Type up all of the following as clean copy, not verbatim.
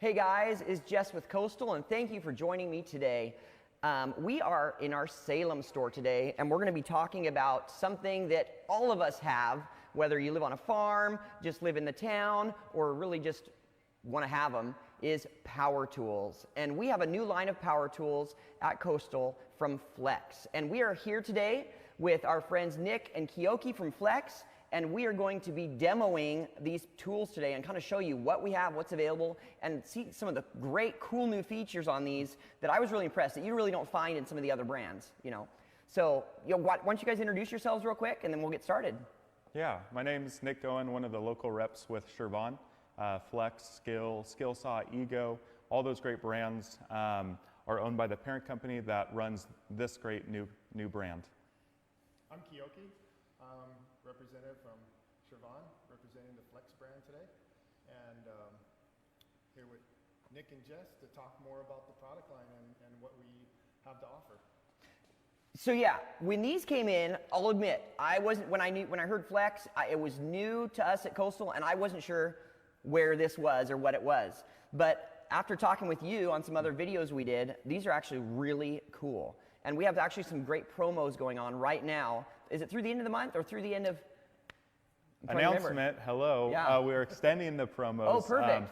Hey guys, it's Jess with Coastal, and thank you for joining me today. We are in our Salem store today, and we're going to be talking about something that all of us have, whether you live on a farm, just live in the town, or really just want to have them, is power tools. And we have a new line of power tools at Coastal from Flex. And we are here today with our friends Nick and Kiyoki from Flex, and we are going to be demoing these tools today and kind of show you what we have, what's available, and see some of the great, cool new features on these that I was really impressed that you really don't find in some of the other brands, you know. So, why don't you guys introduce yourselves real quick, and then we'll get started. Yeah, my name's Nick Goen, one of the local reps with Shervon. Flex, Skill Saw, Ego, all those great brands are owned by the parent company that runs this great new brand. I'm Kiyoki, representative from Shervon, representing the Flex brand today, and here with Nick and Jess to talk more about the product line and what we have to offer. So yeah, when these came in, I'll admit, I wasn't, when I heard Flex, it was new to us at Coastal, and I wasn't sure where this was or what it was. But after talking with you on some other videos we did, these are actually really cool. And we have actually some great promos going on right now. Is it through the end of the month or through the end of? Announcement, hello. Yeah. We're extending the promos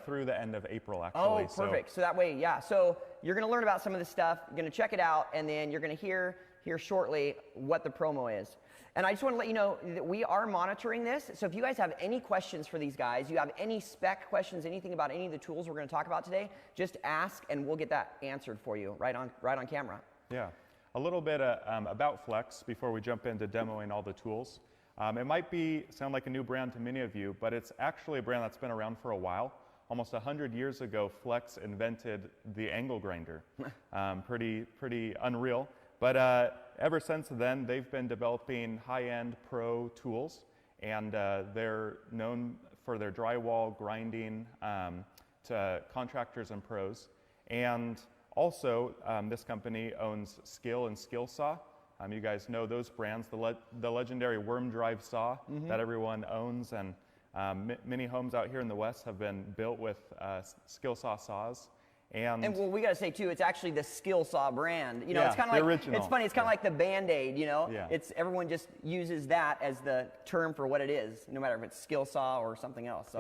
through the end of April, actually. Oh, perfect. So that way, yeah. So you're going to learn about some of this stuff. You're going to check it out, and then you're going to hear shortly what the promo is. And I just want to let you know that we are monitoring this. So if you guys have any questions for these guys, you have any spec questions, anything about any of the tools we're going to talk about today, just ask, and we'll get that answered for you right on camera. Yeah. A little bit about Flex before we jump into demoing all the tools. It might sound like a new brand to many of you, but it's actually a brand that's been around for a while. Almost 100 years ago, Flex invented the angle grinder. Pretty unreal. But ever since then, they've been developing high-end pro tools, and they're known for their drywall grinding to contractors and pros. And also, this company owns Skill and Skill Saw. You guys know those brands, the legendary worm drive saw that everyone owns, and many homes out here in the West have been built with Skill Saw saws. And well, we got to say too, it's actually the Skill Saw brand. You know, yeah, it's kind of like original. It's funny. It's kind of like the Band-Aid. You know, yeah. Everyone just uses that as the term for what it is, no matter if it's Skill Saw or something else. So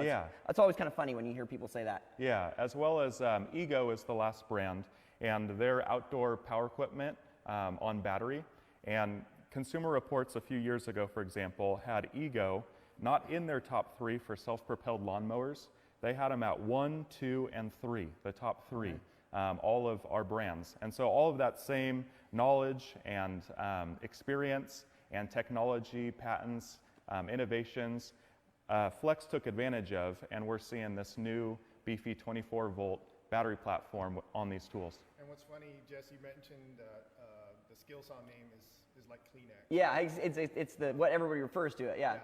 it's always kind of funny when you hear people say that. Yeah, as well as Ego is the last brand, and their outdoor power equipment on battery. And Consumer Reports a few years ago, for example, had Ego not in their top 3 for self-propelled lawnmowers. They had them at 1, 2, and 3, the top 3, all of our brands. And so all of that same knowledge and experience and technology, patents, innovations, Flex took advantage of, and we're seeing this new beefy 24-volt battery platform on these tools. And what's funny, Jess, you mentioned the Skill Saw name is like Kleenex. Yeah, it's the what everybody refers to it. Yeah.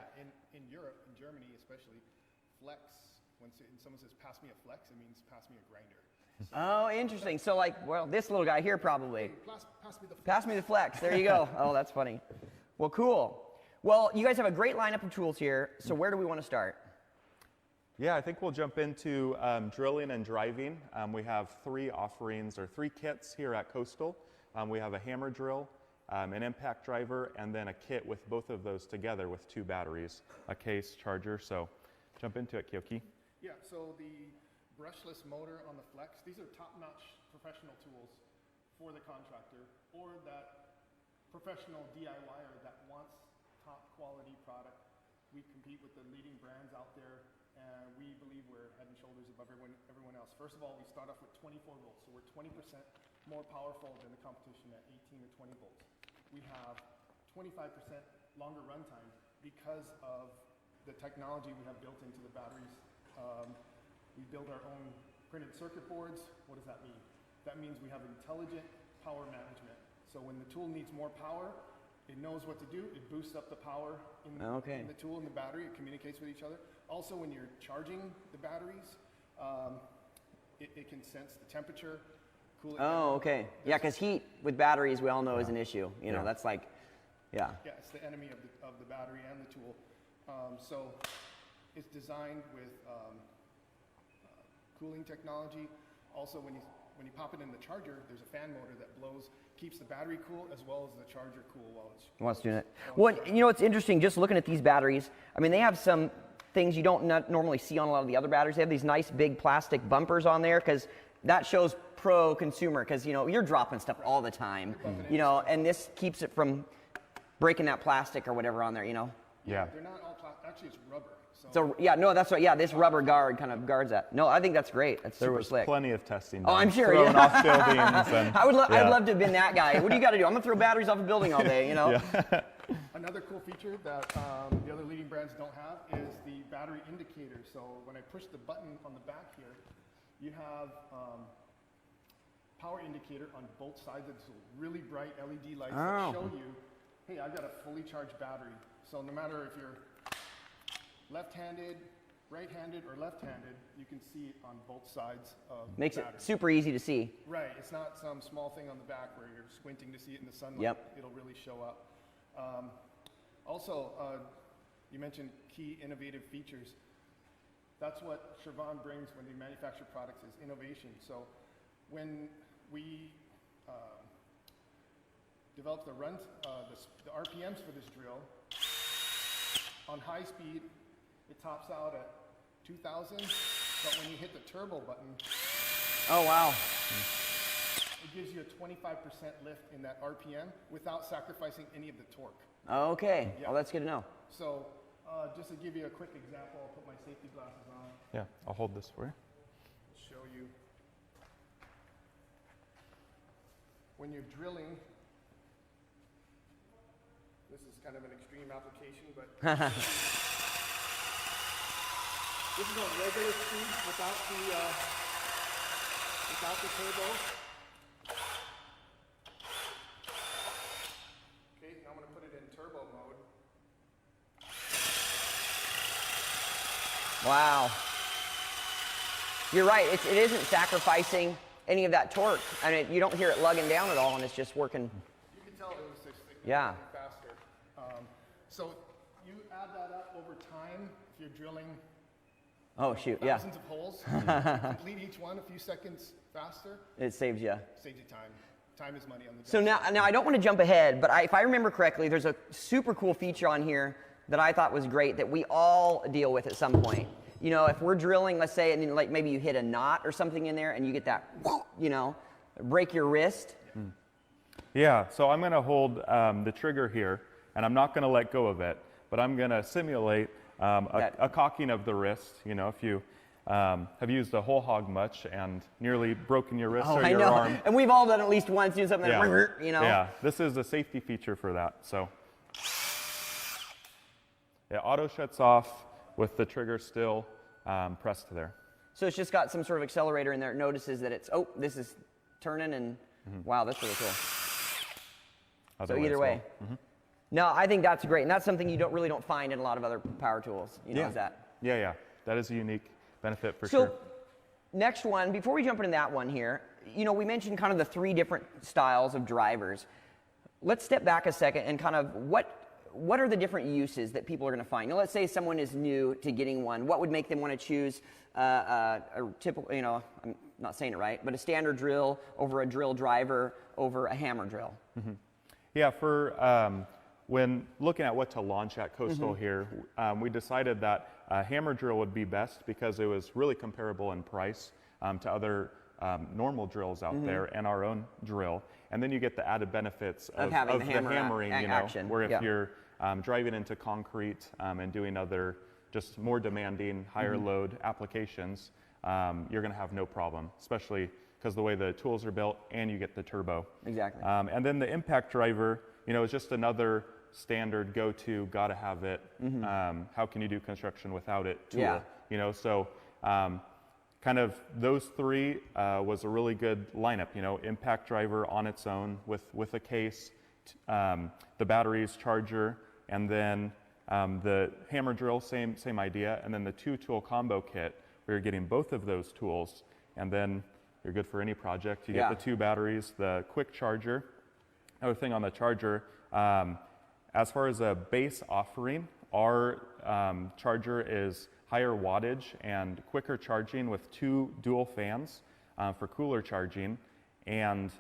In Europe, in Germany especially, Flex. When someone says "pass me a Flex," it means "pass me a grinder." Oh, interesting. So like, well, this little guy here probably. Hey, pass me the Flex. Pass me the Flex. There you go. Oh, that's funny. Well, cool. Well, you guys have a great lineup of tools here. So where do we want to start? Yeah, I think we'll jump into drilling and driving. We have 3 offerings or 3 kits here at Coastal. We have a hammer drill, an impact driver, and then a kit with both of those together with 2 batteries, a case, charger. So jump into it, Kiyoki. Yeah, so the brushless motor on the Flex, these are top-notch professional tools for the contractor or that professional DIYer that wants top-quality product. We compete with the leading brands out there, and we believe we're head and shoulders above everyone else. First of all, we start off with 24 volts, so we're 20% more powerful than the competition at 18 or 20 volts. We have 25% longer runtime because of the technology we have built into the batteries. We build our own printed circuit boards. What does that mean? That means we have intelligent power management. So when the tool needs more power, it knows what to do. It boosts up the power in the tool and the battery. It communicates with each other. Also, when you're charging the batteries, it can sense the temperature, cool it down. Oh, okay. Yeah, because heat with batteries, we all know, is an issue. You know, that's like, yeah. Yeah, it's the enemy of the battery and the tool. So it's designed with cooling technology. Also, when you pop it in the charger, there's a fan motor that keeps the battery cool as well as the charger cool while it's doing it. Well, you know, it's interesting just looking at these batteries. I mean, they have some things you don't normally see on a lot of the other batteries. They have these nice big plastic bumpers on there because that shows pro consumer, because you know you're dropping stuff all the time, you know, and this keeps it from breaking that plastic or whatever on there, you know. Yeah. They're not all plastic. Actually, it's rubber. So yeah, no, that's right. Yeah, this rubber guard kind of guards that. No, I think that's great. That's There super was slick. plenty of testing Oh, done, I'm sure. thrown Yeah. off buildings. And, I'd yeah. love to have been that guy. What do you got to do? I'm gonna throw batteries off a building all day, you know. Yeah. Another cool feature that the other leading brands don't have is the battery indicator. So when I push the button on the back here, you have power indicator on both sides of this really bright LED lights that show you, hey, I've got a fully charged battery. So no matter if you're left-handed, right-handed, or left-handed, you can see it on both sides of Makes the it battery. super easy to see. Right, it's not some small thing on the back where you're squinting to see it in the sunlight. Yep. It'll really show up. Also, you mentioned key innovative features. That's what Chevron brings when they manufacture products, is innovation. So when we developed the RPMs for this drill, on high speed, it tops out at 2,000, but when you hit the turbo button, Oh wow. it gives you a 25% lift in that RPM without sacrificing any of the torque. Okay. Yeah. Well, that's good to know. So just to give you a quick example, I'll put my safety glasses on, Yeah, I'll hold this for you. show you. When you're drilling, this is kind of an extreme application, but this is on regular speed without the turbo. Okay, now I'm going to put it in turbo mode. Wow. You're right. It isn't sacrificing any of that torque. I mean, you don't hear it lugging down at all, and it's just working. You can tell it was Yeah. faster. So you add that up over time if you're drilling Oh shoot. Yeah. thousands of holes. Complete each one a few seconds faster. It saves you. Saves you time. Time is money on the So job. now I don't want to jump ahead, but if I remember correctly, there's a super cool feature on here that I thought was great that we all deal with at some point. You know, if we're drilling, let's say, and then like maybe you hit a knot or something in there, and you get that, you know, break your wrist. Yeah, so I'm going to hold the trigger here, and I'm not going to let go of it, but I'm going to simulate a cocking of the wrist. You know, if you have used a whole hog much and nearly broken your wrist or I your know. arm. And we've all done at least once, do something, Yeah. that, you know. Yeah, this is a safety feature for that. So it auto shuts off with the trigger still pressed there. So it's just got some sort of accelerator in there. It notices that it's, oh, this is turning, and wow, that's really cool. Other So either as way. well. No, I think that's great, and that's something you really don't find in a lot of other power tools. You know, is that? Yeah, that is a unique benefit for So sure. next one, before we jump into that one here, you know, we mentioned kind of the three different styles of drivers. Let's step back a second and kind of what are the different uses that people are going to find? Now, let's say someone is new to getting one. What would make them want to choose a typical, you know, I'm not saying it right, but a standard drill over a drill driver over a hammer drill? Yeah, for when looking at what to launch at Coastal here, we decided that a hammer drill would be best because it was really comparable in price to other normal drills out there and our own drill. And then you get the added benefits of having the the hammer hammering, you know, action. where if Yeah. you're driving into concrete and doing other just more demanding, higher load applications, you're going to have no problem, especially because the way the tools are built and you get the turbo. Exactly. And then the impact driver, you know, is just another standard go-to, gotta have it. How can you do construction without it tool? Yeah. You know, so kind of those three was a really good lineup. You know, impact driver on its own with a case, the batteries, charger, and then the hammer drill, same idea, and then the two-tool combo kit where you're getting both of those tools, and then you're good for any project. You get the two batteries, the quick charger. Another thing on the charger, as far as a base offering, our charger is higher wattage and quicker charging with 2 dual fans for cooler charging, and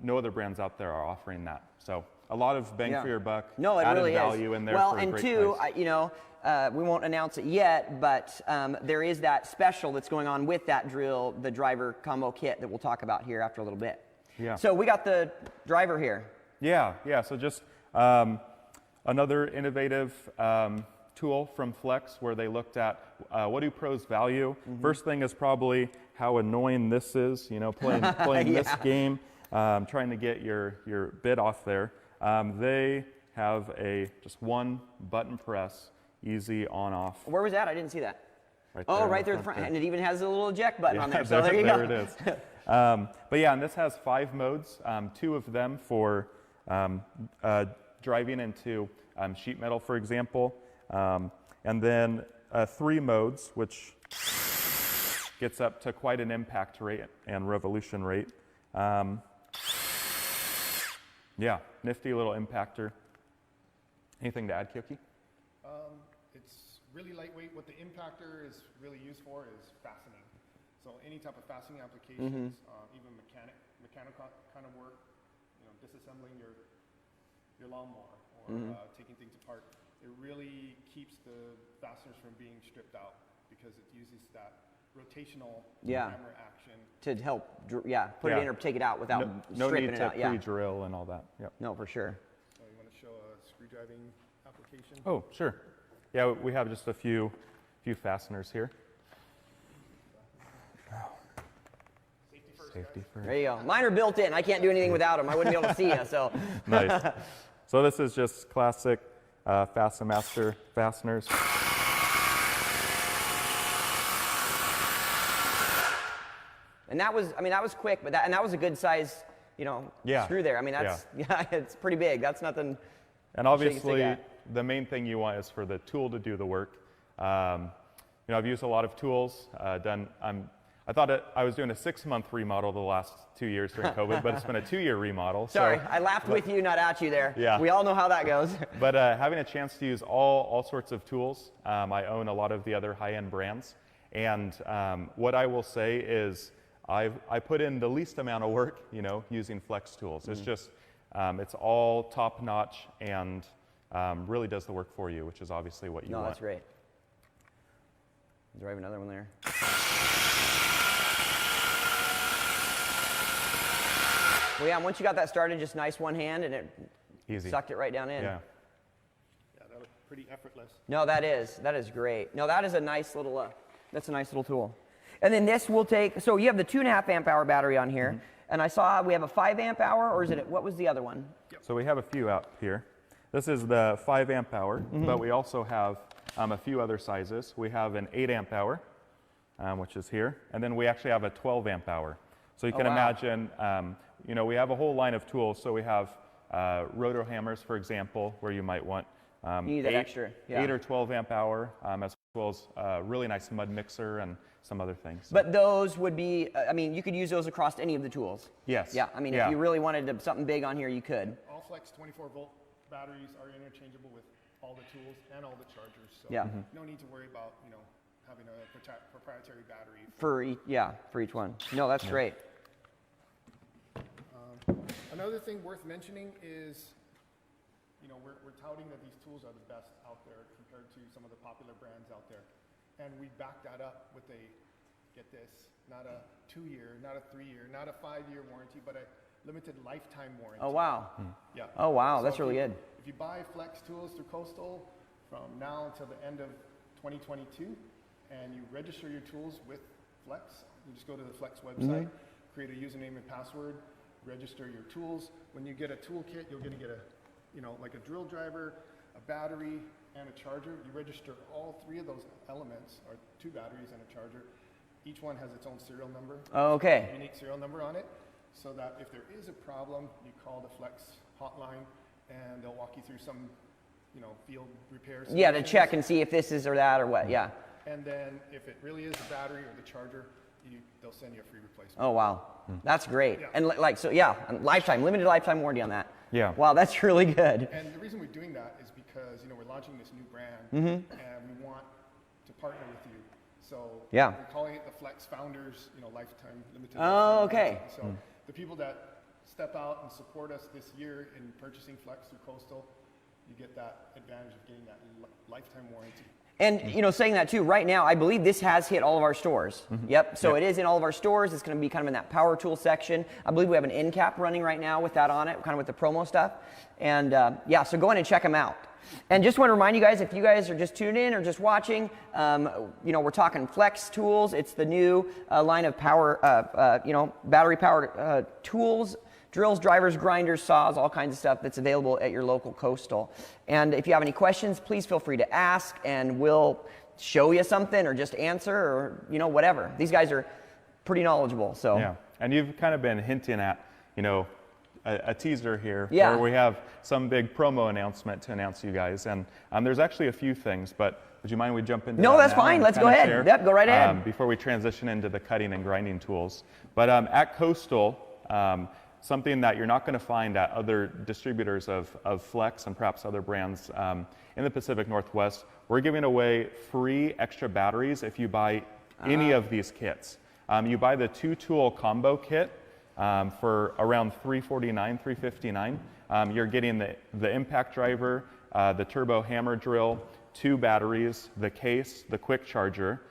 no other brands out there are offering that. So a lot of bang for your buck, no, it added really value is. in there Well, for a and great two, price. you know, we won't announce it yet, but there is that special that's going on with that drill, the driver combo kit that we'll talk about here after a little bit. Yeah. So we got the driver here. Yeah. So just another innovative tool from Flex where they looked at what do pros value. First thing is probably how annoying this is, you know, playing this game, trying to get your bid off there. They have just one button press, easy on off. Where was that? I didn't see that. Right Oh, there right there at the front. And it even has a little eject button on there. So there you there go. it is. But yeah, and this has 5 modes, 2 of them for driving into sheet metal, for example, and then 3 modes, which gets up to quite an impact rate and revolution rate. Yeah, nifty little impactor. Anything to add, Kyoki? It's really lightweight. What the impactor is really used for is fastening. So any type of fastening applications, even mechanical kind of work, you know, disassembling your lawnmower or taking things apart, it really keeps the fasteners from being stripped out because it uses that rotational hammer action To help, put it in or take it out without no stripping need it to out. Yeah. pre-drill and all that. Yep. No, for sure. So you want to show a screw driving application? Oh, sure. Yeah, we have just a few fasteners here. Safety first. There you go. Mine are built in. I can't do anything without them. I wouldn't be able to see you. So Nice. So this is just classic Fasten Master fasteners. and that was quick, but that was a good size, you know, screw there. I mean, that's it's pretty big. That's nothing. And obviously, the main thing you want is for the tool to do the work. You know, I've used a lot of tools. I thought I was doing a 6-month remodel the last 2 years during COVID, but it's been a 2-year remodel. Sorry, I laughed with you, not at you there. Yeah. We all know how that goes. But having a chance to use all sorts of tools, I own a lot of the other high-end brands. And what I will say is I put in the least amount of work, you know, using Flex tools. It's just, it's all top-notch and really does the work for you, which is obviously what you want. No, that's great. Do I have another one there? Well, yeah, once you got that started, just nice one hand, and it sucked it right down in. Yeah. Yeah, that was pretty effortless. No, that is great. No, that is a nice little, that's a nice little tool. And then this will take, so you have the 2.5 amp hour battery on here, and I saw we have a 5 amp hour, or is it, what was the other one? So we have a few out here. This is the 5 amp hour, but we also have a few other sizes. We have an 8 amp hour, which is here, and then we actually have a 12 amp hour. So you can imagine, you know, we have a whole line of tools. So we have rotor hammers, for example, where you might want You need that extra, 8 or 12 amp hour, as well as a really nice mud mixer and some other things. But those would be, I mean, you could use those across any of the tools. Yes. Yeah, I mean, if you really wanted something big on here, you could. All Flex 24-volt batteries are interchangeable with all the tools and all the chargers. So no need to worry about, you know, having a proprietary battery. For each one. No, that's great. Another thing worth mentioning is, you know, we're touting that these tools are the best out there compared to some of the popular brands out there. And we back that up with a, get this, not a 2-year, not a 3-year, not a 5-year warranty, but a limited lifetime warranty. Oh, wow. Yeah. Oh, wow, So that's really good. If you buy Flex tools through Coastal from now until the end of 2022, and you register your tools with Flex, you just go to the Flex website, create a username and password, register your tools. When you get a toolkit, you're going to get a, you know, like a drill driver, a battery, and a charger. You register all 3 of those elements, or 2 batteries and a charger. Each one has its own serial number. Okay. Unique serial number on it, so that if there is a problem, you call the Flex hotline, and they'll walk you through some, you know, field repairs. Yeah, to check and see if this is or that or what. Yeah. And then if it really is the battery or the charger, they'll send you a free replacement. Oh, wow. That's great. Yeah. And limited lifetime warranty on that. Yeah. Wow, that's really good. And the reason we're doing that is because, you know, we're launching this new brand, and we want to to partner with you. So Yeah. we're calling it the Flex Founders, lifetime limited. Oh, lifetime okay. warranty. So the people that step out and support us this year in purchasing Flex through Coastal, you get that advantage of getting that lifetime warranty. And saying that too, right now I believe this has hit all of our stores. Yep. So it is in all of our stores. It's going to be kind of in that power tool section. I believe we have an end cap running right now with that on it, kind of with the promo stuff. And yeah, so go in and check them out. And just want to remind you guys, if you guys are just tuning in or just watching, we're talking Flex tools. It's the new line of power, battery powered tools. Drills, drivers, grinders, saws, all kinds of stuff that's available at your local Coastal. And if you have any questions, please feel free to ask, and we'll show you something or just answer or, whatever. These guys are pretty knowledgeable, so. Yeah, and you've kind of been hinting at, a teaser here Yeah. where we have some big promo announcement to announce to you guys. And there's actually a few things, but would you mind we jump into No, that that's now fine. and Let's go kinda ahead. share, Yep, go right ahead. Before we transition into the cutting and grinding tools. But at Coastal, something that you're not going to find at other distributors of Flex and perhaps other brands in the Pacific Northwest, we're giving away free extra batteries if you buy any of these kits. You buy the 2-tool combo kit for around $349, $359. You're getting the impact driver, the turbo hammer drill, 2 batteries, the case, the quick charger.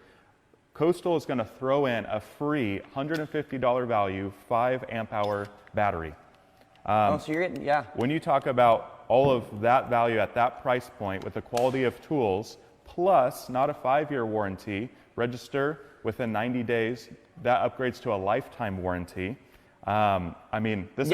Coastal is going to throw in a free $150 value 5 amp hour battery. So you're getting, yeah. When you talk about all of that value at that price point with the quality of tools, plus not a 5-year warranty, register within 90 days, that upgrades to a lifetime warranty. This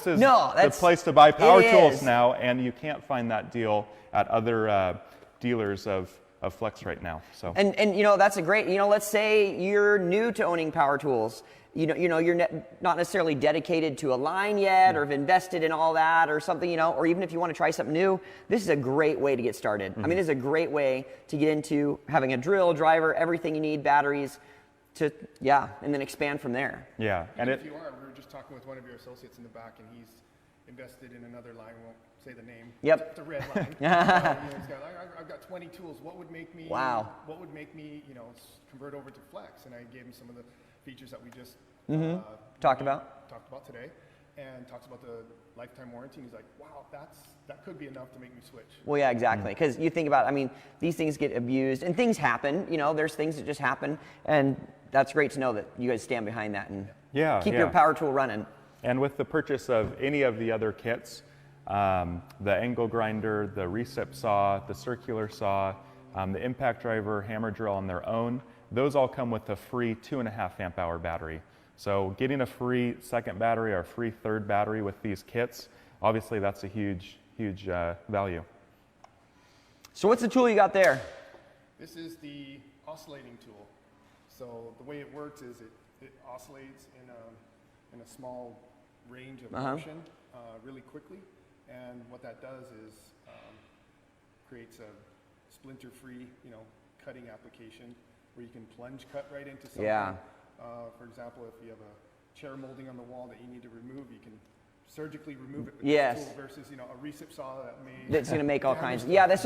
is the place to buy power tools now, and you can't find that deal at other dealers of Flex right now. So and that's a great, let's say you're new to owning power tools. You're not necessarily dedicated to a line yet or have invested in all that or something, or even if you want to try something new, this is a great way to get started. I mean, it's a great way to get into having a drill, driver, everything you need, batteries, and then expand from there. Yeah. And if you are, we were just talking with one of your associates in the back, and he's invested in another line. We won't say the name. Yep. It's a red line. He's got, I've got 20 tools. What would make me? Wow. What would make me, convert over to Flex? And I gave him some of the features that we just Talked about today, and talks about the lifetime warranty. And he's like, wow, that could be enough to make me switch. Well, yeah, exactly. Because you think about, these things get abused and things happen. There's things that just happen, and that's great to know that you guys stand behind that and keep your power tool running. And with the purchase of any of the other kits, the angle grinder, the recip saw, the circular saw, the impact driver, hammer drill on their own, those all come with a free 2.5 amp hour battery. So getting a free second battery or a free third battery with these kits, obviously that's a huge value. So what's the tool you got there? This is the oscillating tool. So the way it works is it oscillates in a small range of motion really quickly, and what that does is creates a splinter-free, cutting application where you can plunge cut right into something. Yeah. For example, if you have a chair molding on the wall that you need to remove, you can surgically remove it with Yes. this tool versus a recip saw that may. That's going to make all kinds. Yeah, that's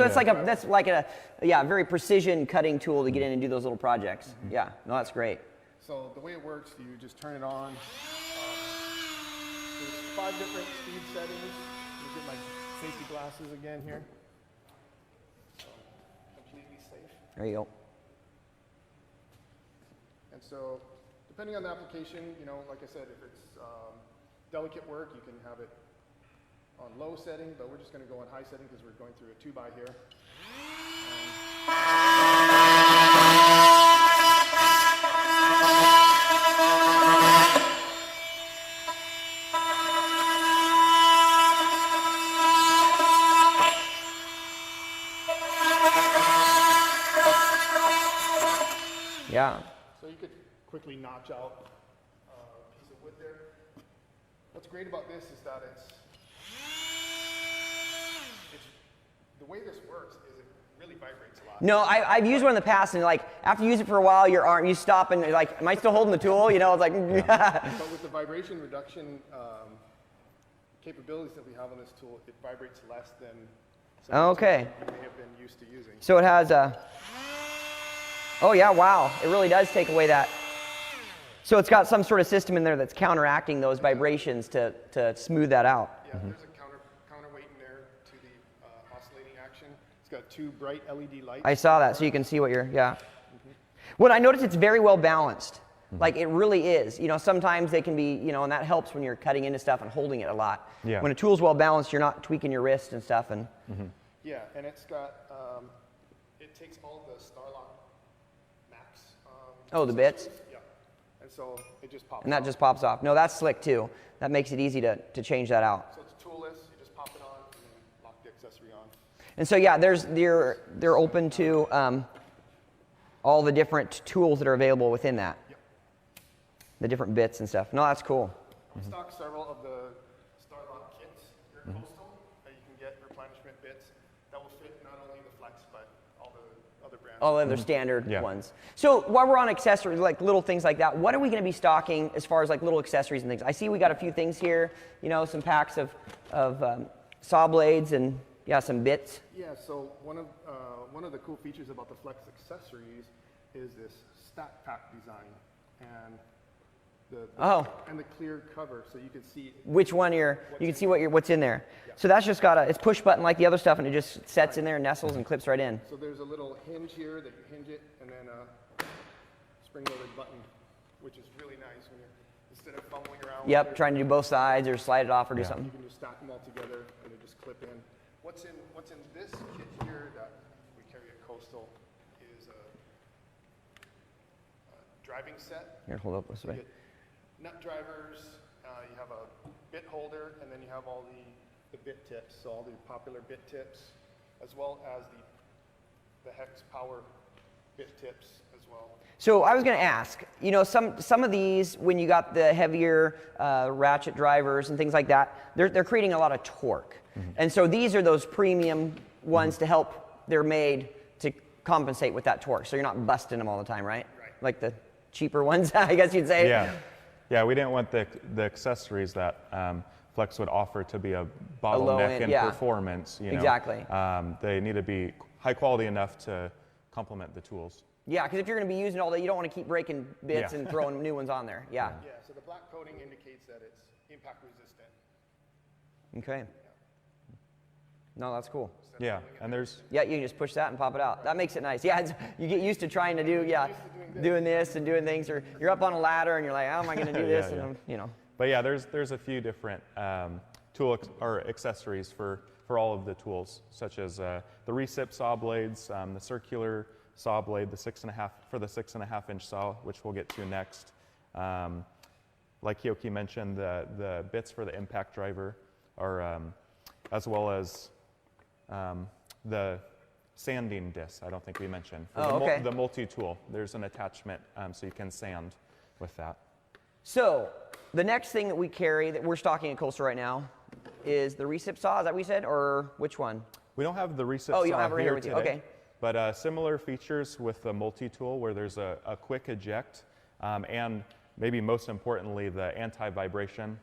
like a very precision cutting tool to get in and do those little projects. Yeah, no, that's great. So the way it works, you just turn it on. There's 5 different speed settings. Let me get my safety glasses again here. So completely safe. There you go. And so, depending on the application, like I said, if it's delicate work, you can have it on low setting, but we're just going to go on high setting because we're going through a 2x here. Yeah. So you could quickly notch out a piece of wood there. What's great about this is that it's the way this works is it really vibrates a lot. No, I've used one in the past, and after you use it for a while, your arm, you stop and like, am I still holding the tool? It's like, But with the vibration reduction capabilities that we have on this tool, it vibrates less than Okay. you may have been used to using. So it has a. Oh yeah, wow. It really does take away that. So it's got some sort of system in there that's counteracting those vibrations to smooth that out. Yeah, there's a counterweight in there to the oscillating action. It's got 2 bright LED lights. I saw that, so you can see what you're, yeah. Well, I noticed it's very well balanced. Like it really is. You know, sometimes they can be, you know, and that helps when you're cutting into stuff and holding it a lot. Yeah. When a tool's well balanced, you're not tweaking your wrist and stuff. And Yeah, and it's got, it takes all the Starlock Max. Oh, the bits? Yeah, and so it just pops and that off. just pops off. No, that's slick too. That makes it easy to change that out. So it's toolless, you just pop it on and then lock the accessory on. And so yeah, they're open to all the different tools that are available within that. Yep. The different bits and stuff. No, that's cool. We stock several of the Starlock kits here at Coastal that you can get replenishment bits that will fit not only the Flex but all the other brands. All other standard Yeah. ones. So while we're on accessories, like little things like that, what are we going to be stocking as far as like little accessories and things? I see we got a few things here, you know, some packs of saw blades and yeah, some bits. Yeah, so one of the cool features about the Flex accessories is this stack pack design and the clear cover, so you can see Which one you can see what's in there. Yeah. So that's just got it's push button like the other stuff, and it just sets in there and nestles and clips right in. So there's a little hinge here that you hinge it, and then a spring-loaded button, which is really nice when you're instead of fumbling around. Yep, trying to do both sides or slide it off or do something. You can just stack them all together and they just clip in. What's in this kit here that we carry at Coastal is a driving set. Here, hold up this You way. get nut drivers, you have a bit holder, and then you have all the bit tips, so all the popular bit tips, as well as the hex power bit tips as well. So I was going to ask, you know, some of these, when you got the heavier ratchet drivers and things like that, they're creating a lot of torque. And so these are those premium ones to help, they're made to compensate with that torque. So you're not busting them all the time, right? Right. Like the cheaper ones, I guess you'd say. Yeah. Yeah, we didn't want the accessories that Flex would offer to be a bottleneck in performance. You know? Exactly. They need to be high quality enough to complement the tools. Yeah, because if you're going to be using all that, you don't want to keep breaking bits and throwing new ones on there. Yeah. Yeah, so the black coating indicates that it's impact resistant. Okay. No, that's cool. Yeah, and there's Yeah, you can just push that and pop it out. That makes it nice. Yeah, you get used to trying to do, doing this and doing things, or you're up on a ladder and you're like, how am I going to do this? And you know. But yeah, there's a few different or accessories for all of the tools, such as the recip saw blades, the circular saw blade, the 6.5 inch saw, which we'll get to next. Like Kyoki mentioned, the bits for the impact driver are, as well as the sanding disc. I don't think we mentioned. For the multi-tool, there's an attachment so you can sand with that. So the next thing that we carry that we're stocking at Coastal right now is the recip saw. Is that what we said, or which one? We don't have the recip Oh, saw you don't have it right here with today, you. Okay. But similar features with the multi-tool where there's a quick eject and maybe most importantly the anti-vibration.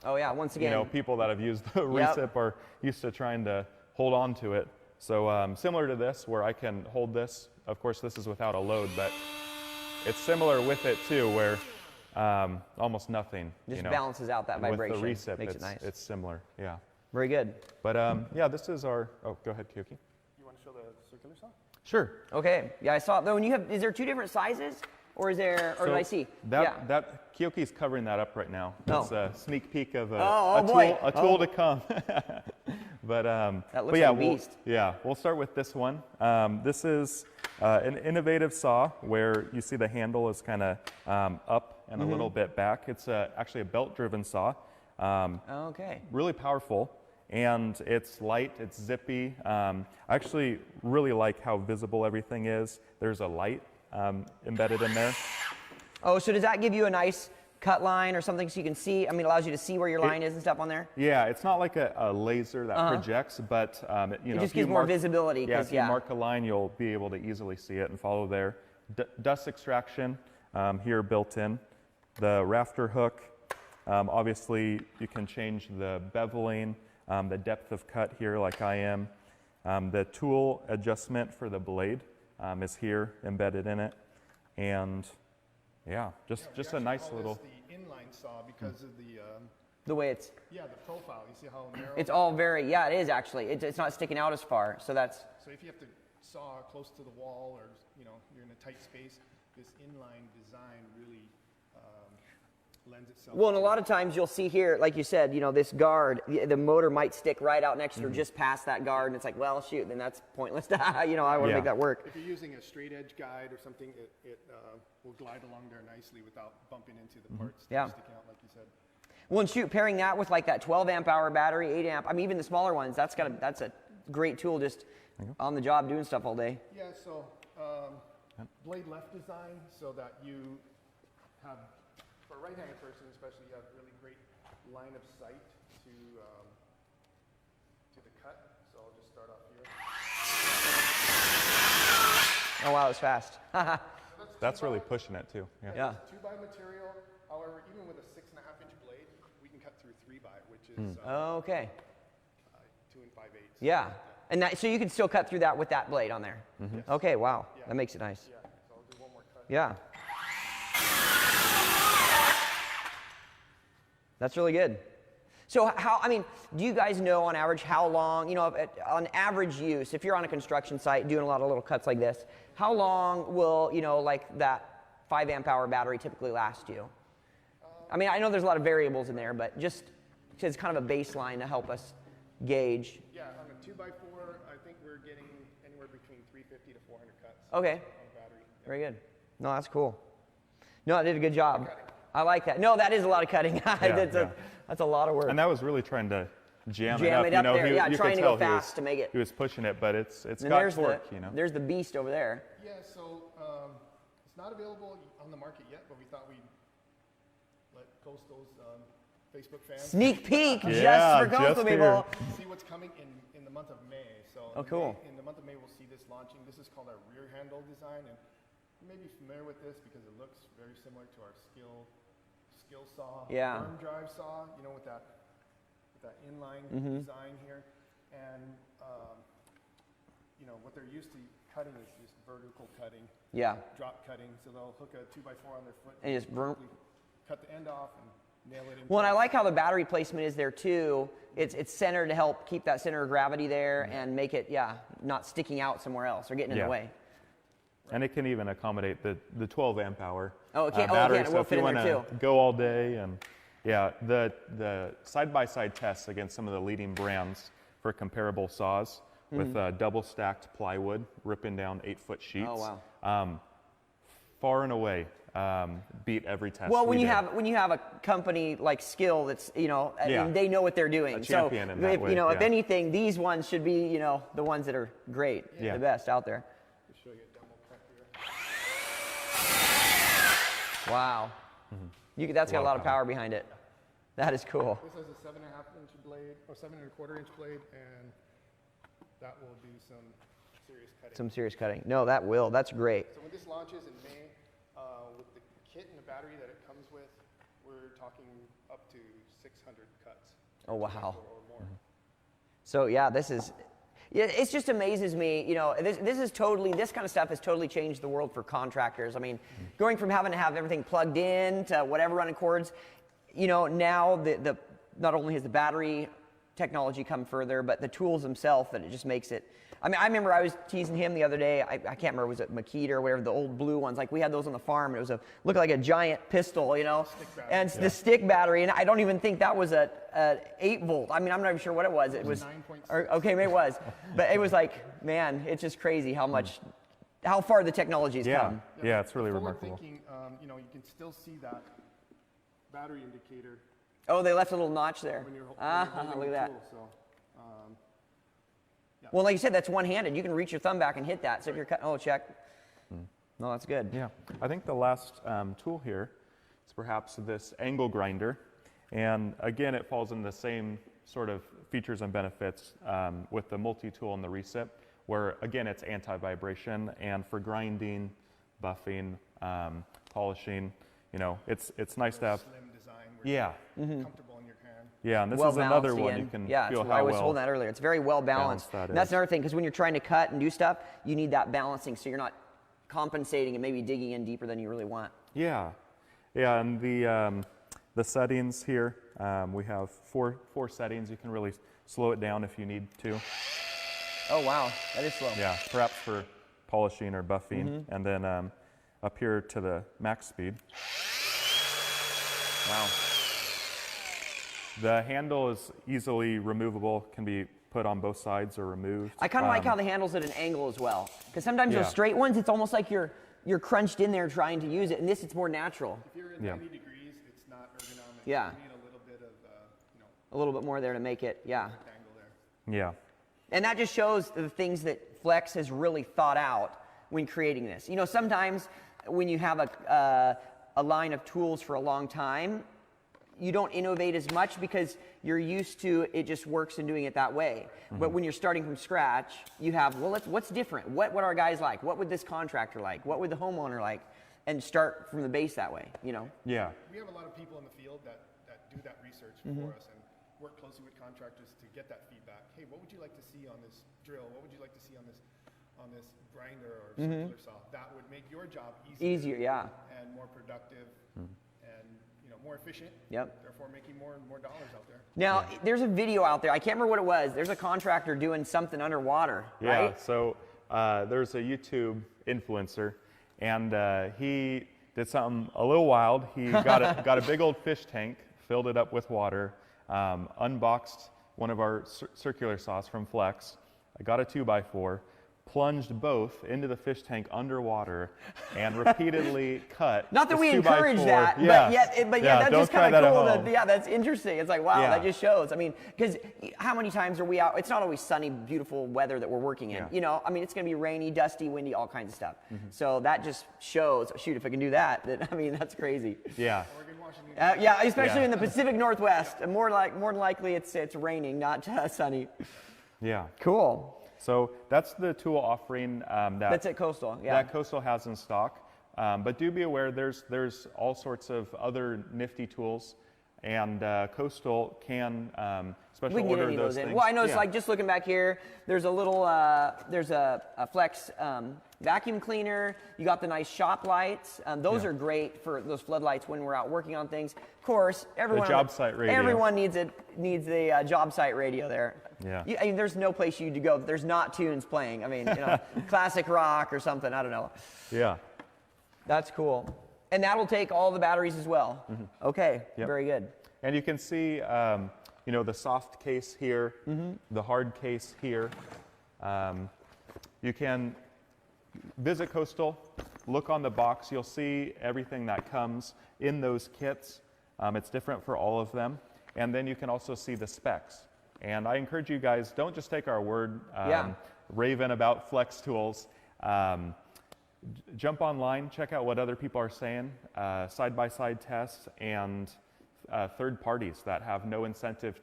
Oh yeah, once again. You know, people that have used the recip are used to trying to hold on to it. So similar to this where I can hold this. Of course this is without a load, but it's similar with it too where almost nothing. Just balances out that vibration. With the recip, makes it nice. It's similar, yeah. Very good. But yeah, this is our, go ahead, Kyoki. You want to show the circular saw? Sure. Okay. Yeah, I saw it. Though, when you have, is there two different sizes, or is there, or did I see? That Kyoki's covering that up right now. That's a sneak peek of a tool to come. But that looks like a beast. We'll start with this one. This is an innovative saw where you see the handle is kind of up and a little bit back. It's actually a belt-driven saw. Okay. Really powerful, and it's light, it's zippy. I actually really like how visible everything is. There's a light embedded in there. Oh, so does that give you a nice cut line or something so you can see? I mean, it allows you to see where your line is and stuff on there? Yeah, it's not like a laser that projects, but you know, it just gives more visibility. Yeah, if you mark a line, you'll be able to easily see it and follow there. Dust extraction here built in. The rafter hook, obviously you can change the beveling, the depth of cut here like I am. The tool adjustment for the blade, is here embedded in it, and yeah, We just a actually nice call little. this the inline saw because of The way it's the profile. You see how narrow? it's all very, yeah, it is actually. It's not sticking out as far, so that's, So if you have to saw close to the wall, or you're in a tight space, this inline design really lends itself. well, and a to lot of times you'll see here, like you said, this guard, the motor might stick right out next to or just past that guard, and it's like, well, shoot, then that's pointless. I want to Yeah. make that work. If you're using a straight edge guide or something, it will glide along there nicely without bumping into the parts that Yeah. are sticking out, like you said. Well, and shoot, pairing that with like that 12 amp hour battery, 8 amp, I mean, even the smaller ones, that's a great tool just on the job doing stuff all day. Yeah, so blade left design so that you have, for a right-handed person especially, you have really great line of sight to the cut. So I'll just start off here. Oh, wow, it was fast. That's really pushing it too. Yeah. Yeah. 2x material. However, even with a 6.5-inch blade, we can cut through 3x, which is Okay. 2 5/8. Yeah. And that, so you can still cut through that with that blade on there. Yes. Okay, wow. Yeah. That makes it nice. Yeah, so I'll do one more cut. Yeah. That's really good. So do you guys know on average how long, on average use, if you're on a construction site doing a lot of little cuts like this, how long will, like that 5 amp hour battery typically last you? I mean, I know there's a lot of variables in there, but just as kind of a baseline to help us gauge. Yeah, on a 2x4, I think we're getting anywhere between 350 to 400 cuts Okay. on a battery. Yeah. Very good. No, that's cool. No, I did a good job. I like that. No, that is a lot of cutting. That's a lot of work. And that was really trying to jam it Jam up. it up there, yeah, you trying could to go tell fast to make it. He was pushing it, but it's And got there's torque. there's the beast over there. Yeah, so it's not available on the market yet, but we thought we'd let Coastal's Facebook fans Sneak peek just Yeah, for Coastal just people. see what's coming in the month of May. So Oh, cool. In the month of May, we'll see this launching. This is called our rear handle design, and you may be familiar with this because it looks very similar to our skill saw, Yeah. worm drive saw. With that inline design here, and what they're used to cutting is just vertical cutting, Yeah. drop cutting. So they'll hook a 2x4 on their foot And just vroom. quickly cut the end off and nail it in. Well, and I place. like how the battery placement is there too. It's centered to help keep that center of gravity there and make it, not sticking out somewhere else or getting in Yeah. the way. And it can even accommodate the 12 amp hour Oh, it can. battery. It So will if fit you in want there to too. go all day, and the side-by-side tests against some of the leading brands for comparable saws with double stacked plywood ripping down 8-foot sheets. Oh, wow. Far and away beat every test. Well, we did. when you have a company like Skill that's I Yeah. mean, they know what they're doing. A champion so in that if, way, if yeah. anything, these ones should be the ones that are great, Yeah. the best out there. I'll show you a demo cut here. Wow. That's got a lot of power behind it. That is cool. This has a 7.5-inch blade, or 7.25-inch blade, and that will do some serious cutting. Some serious cutting. No, that will. That's great. So when this launches in May, with the kit and the battery that it comes with, we're talking up to 600 cuts. Oh, wow. Or more. So yeah, it just amazes me. This kind of stuff has totally changed the world for contractors. I mean, going from having to have everything plugged in to whatever running cords, now the not only has the battery technology come further, but the tools themselves, that it just makes it. I mean, I remember I was teasing him the other day. I can't remember, was it Makita or whatever, the old blue ones? Like we had those on the farm. And it looked like a giant pistol, and the stick battery. And I don't even think that was a 8-volt. I mean, I'm not even sure what it was. It was 9.6. okay, maybe it was, but it was like, man, it's just crazy how far the technology's come. Yeah, it's really Forward remarkable. thinking, you can still see that battery indicator Oh, they left a little notch there. when you're holding Look the at that. tool. So, Well, like you said, that's one-handed. You can reach your thumb back and hit that. So if you're cutting, check. No, that's good. Yeah, I think the last tool here is perhaps this angle grinder. And again, it falls in the same sort of features and benefits with the multi-tool and the recip, where again, it's anti-vibration, and for grinding, buffing, polishing, it's nice to have. slim design where Yeah. you're comfortable in your hand. Yeah, and this well is another balanced one again. you can yeah, feel it's- how I was well holding that earlier. It's very well balanced. balanced that And that's is. another thing, because when you're trying to cut and do stuff, you need that balancing so you're not compensating and maybe digging in deeper than you really want. Yeah, yeah, and the settings here, we have four settings. You can really slow it down if you need to. Oh wow, that is slow. Yeah, perhaps for polishing or buffing, and then up here to the max speed. Wow. The handle is easily removable, can be put on both sides or removed. I kind of like how the handle's at an angle as well, because sometimes Yeah. those straight ones, it's almost like you're crunched in there trying to use it, and this it's more natural. If you're in Yeah. 90 degrees, it's not ergonomic. Yeah. You need a little bit of, A little bit more there to make it, yeah. angle there. Yeah, And that just shows the things that Flex has really thought out when creating this. You know, sometimes when you have a line of tools for a long time, you don't innovate as much because you're used to it just works and doing it that way. But when you're starting from scratch, you have, well, what's different? What are guys like? What would this contractor like? What would the homeowner like? And start from the base that way, you know? yeah, We have a lot of people in the field that do that research for us and work closely with contractors to get that feedback. Hey, what would you like to see on this drill? What would you like to see on this grinder or circular saw? That would make your job Easier, yeah. and more productive and more efficient. Yep. Therefore, making more and more dollars out there. Now, there's a video out there. I can't remember what it was. There's a contractor doing something underwater, yeah. right? So there's a YouTube influencer, and he did something a little wild. He got a big old fish tank, filled it up with water, unboxed one of our circular saws from Flex. I got a 2x4, plunged both into the fish tank underwater, and repeatedly cut. Not that this we encourage 2x4. that, Yeah. but yeah, that's don't just try kind of that at cool. home. Yeah, that's interesting. It's like, wow, Yeah. that just shows. I mean, because how many times are we out? It's not always sunny, beautiful weather that we're working in. Yeah. You know, I mean, it's going to be rainy, dusty, windy, all kinds of stuff. So that just shows, shoot, if I can do that, I mean, that's crazy. Yeah. Oregon, Washington. Yeah, especially Yeah. in the Pacific Northwest. More than likely, it's raining, not sunny. Yeah. Cool. So that's the tool offering That's at Coastal. Yeah. that Coastal has in stock. But do be aware there's all sorts of other nifty tools, and Coastal can special We can get order any of those those in. things. Well, I noticed, Yeah. like, just looking back here, there's a little, there's a Flex vacuum cleaner. You got the nice shop lights. Those Yeah. are great for those floodlights when we're out working on things. Of course, everyone. job site radio. Everyone needs the job site radio there. Yeah. I mean, there's no place you to go that there's not tunes playing. I mean, classic rock or something. I don't know. Yeah. That's cool. And that'll take all the batteries as well. Okay. Yep. Very good. And you can see, the soft case here, the hard case here. You can visit Coastal, look on the box. You'll see everything that comes in those kits. It's different for all of them. And then you can also see the specs. And I encourage you guys, don't just take our word, raving about Flex tools. Jump online, check out what other people are saying, side-by-side tests, and third parties that have no incentive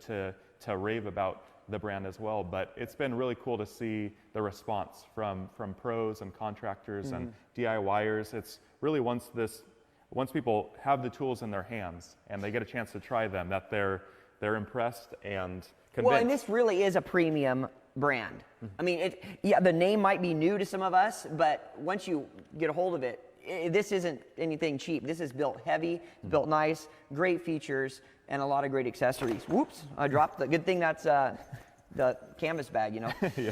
to rave about the brand as well. But it's been really cool to see the response from pros and contractors and DIYers. It's really once people have the tools in their hands and they get a chance to try them, that they're impressed and convinced. Well, and this really is a premium brand. I mean, the name might be new to some of us, but once you get a hold of it, this isn't anything cheap. This is built heavy, built nice, great features, and a lot of great accessories. Whoops, I dropped the good thing that's the canvas bag, Yeah.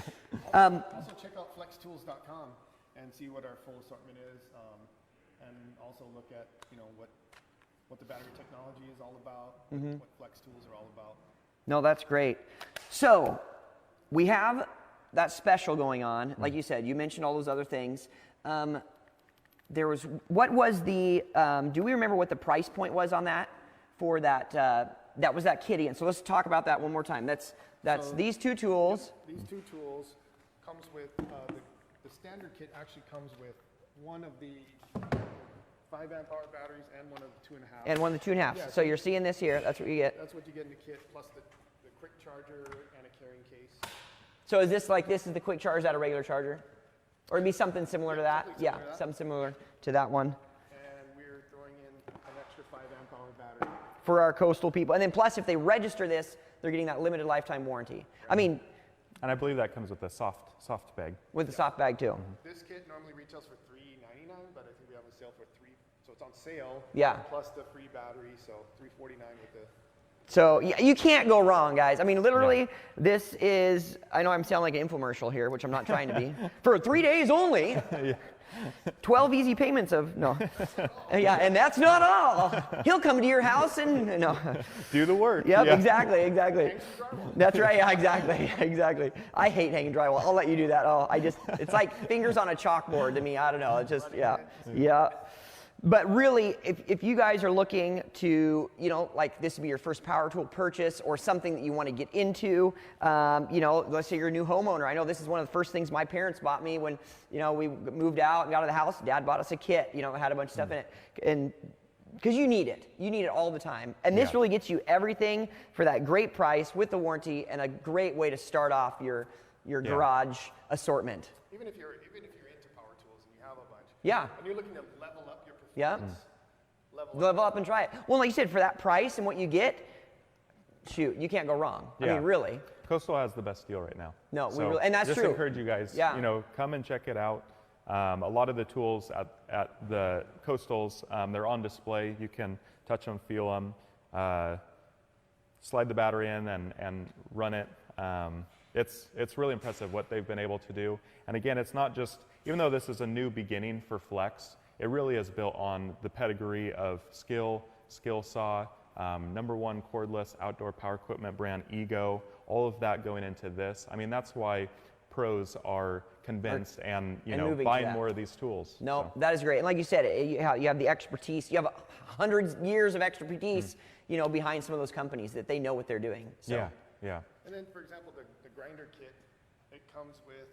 Also, check out flextools.com and see what our full assortment is, and also look at what the battery technology is all about, what Flex tools are all about. No, that's great. So we have that special going on. Like you said, you mentioned all those other things. What was the, do we remember what the price point was on that for that, that was that kitty? And so let's talk about that one more time. That's So- these two tools. These two tools comes with, the standard kit actually comes with one of the 5 amp hour batteries and one of the 2.5. And one of the 2.5. Yeah, So you're seeing this here. That's what you get. That's what you get in the kit, plus the quick charger and a carrying case. So is this is the quick charge, is that a regular charger? Or it'd be something similar to that? something Yeah, similar to that. something similar to that one. And we're throwing in an extra 5 amp hour battery. for our Coastal people. And then plus, if they register this, they're getting that limited lifetime warranty. I mean, And I believe that comes with a soft bag. with the soft bag too. This kit normally retails for $399, but I think we have a sale for so it's on sale. Yeah. Plus the free battery, so $349 with the. So you can't go wrong, guys. I mean, literally, this is, I know I'm sounding like an infomercial here, which I'm not trying to be. For 3 days only, 12 easy payments of, no. Yeah, and that's not all. He'll come to your house and, no. Do the work. Yep, Yeah. exactly. That's right, yeah, exactly. I hate hanging drywall. I'll let you do that. Oh, it's like fingers on a chalkboard to me. I don't know, it's just, yeah. But really, if you guys are looking to, like this would be your first power tool purchase or something that you want to get into, let's say you're a new homeowner. I know this is one of the first things my parents bought me when, we moved out and got out of the house. Dad bought us a kit, it had a bunch of stuff in it. And because you need it. You need it all the time. And this really gets you everything for that great price with the warranty and a great way to start off your garage assortment. Even if you're into power tools and you have a bunch. Yeah. And you're looking to level up your Yeah. performance. Level up and try it. Well, like you said, for that price and what you get, shoot, you can't go wrong. Yeah. I mean, really. Coastal has the best deal right now. No, so and that's just true. Encourage you guys, come and check it out. A lot of the tools at the Coastals, they're on display. You can touch them, feel them, slide the battery in and run it. It's really impressive what they've been able to do. And again, it's not just, even though this is a new beginning for Flex, it really is built on the pedigree of Skill Saw, #1 cordless outdoor power equipment brand, Ego, all of that going into this. I mean, that's why pros are convinced and buying more of these tools. No, so. that is great. And like you said, you have the expertise. You have hundreds years of expertise, behind some of those companies that they know what they're doing. So. Yeah. And then, for example, the grinder kit, it comes with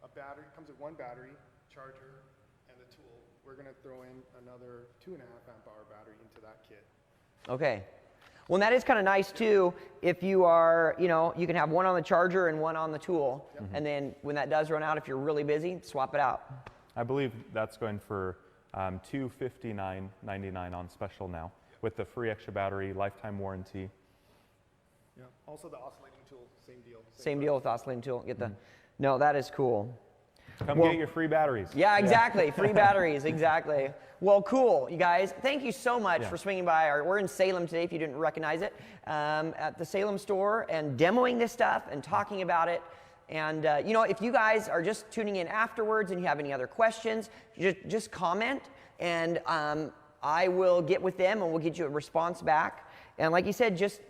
a battery. It comes with one battery, charger, and the tool. We're going to throw in another 2.5 amp hour battery into that kit. Okay. Well, and that is kind of nice too. If you are, you can have one on the charger and one on the tool, and then when that does run out, if you're really busy, swap it out. I believe that's going for $259.99 on special now, with the free extra battery, lifetime warranty. Yeah. Also, the oscillating tool, same deal. Same deal with oscillating tool. Get the. No, that is cool. Come get your free batteries. Yeah, exactly. Free batteries, exactly. Well, cool, you guys. Thank you so much for swinging by. We're in Salem today, if you didn't recognize it, at the Salem store and demoing this stuff and talking about it. And, if you guys are just tuning in afterwards and you have any other questions, just comment, and I will get with them and we'll get you a response back. And like you said, just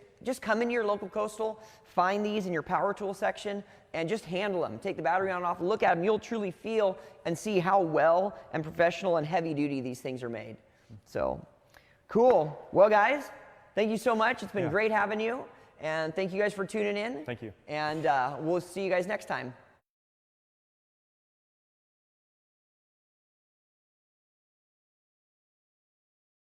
come into your local Coastal, find these in your power tool section, and just handle them. Take the battery on and off, look at them. You'll truly feel and see how well and professional and heavy duty these things are made. So, cool. Well, guys, thank you so much. It's been great having you. And thank you guys for tuning in. Thank you. And we'll see you guys next time.